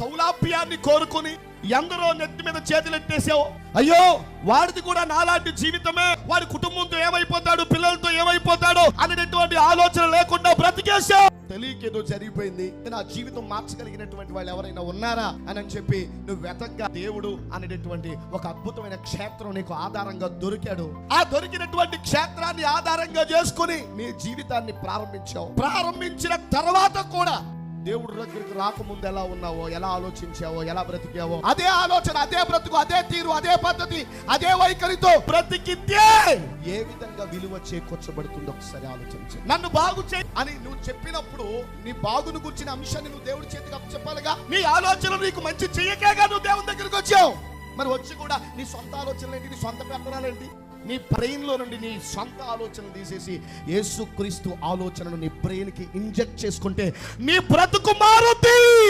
సౌలాభ్యాన్ని కోరుకుని ఎందరో నెత్తి మీద చేతులెట్టేసావు. అయ్యో వాడిది కూడా నాలాంటి జీవితమే, వాడి కుటుంబంతో ఏమైపోతాడు, పిల్లలతో ఏమైపోతాడు అనేటువంటి ఆలోచన లేకుండా బ్రతికేసావు. తెలియకేదో జరిగిపోయింది, నా జీవితం మార్చగలిగినటువంటి వాళ్ళు ఎవరైనా ఉన్నారా అని చెప్పి నువ్వు వెతగ్గా దేవుడు అనేటటువంటి ఒక అద్భుతమైన క్షేత్రం నీకు ఆధారంగా దొరికాడు. ఆ దొరికినటువంటి క్షేత్రాన్ని ఆధారంగా చేసుకుని నీ జీవితాన్ని ప్రారంభించావు. ప్రారంభించిన తర్వాత కూడా దేవుడి దగ్గరికి రాకముందు ఎలా ఉన్నావో, ఎలా ఆలోచించావో, ఎలా బ్రతికావో, అదే ఆలోచన, అదే బ్రతుకు, అదే తీరు, అదే పద్ధతి, అదే వైఖరితో బ్రతికితే ఏ విధంగా విలువ చేకూర్చబడుతుందో ఒకసారి ఆలోచించు. నన్ను బాగు చేయి అని నువ్వు చెప్పినప్పుడు నీ బాగును గురించిన అంశాన్ని నువ్వు దేవుడి చేతికి అప్పచెప్పాలిగా. నీ ఆలోచన నీకు మంచి చెయ్యకేగా నువ్వు దేవుని దగ్గరికి వచ్చావు. మరి వచ్చి కూడా నీ సొంత ఆలోచనలు ఏంటి, నీ సొంత పెత్తనాలేంటి? నీ బ్రెయిన్ లో నుండి నీ సొంత ఆలోచనలు తీసేసి యేసుక్రీస్తు ఆలోచనను నీ బ్రెయిన్ కి ఇంజెక్ట్ చేసుకుంటే నీ బ్రతుకు మారుతుంది.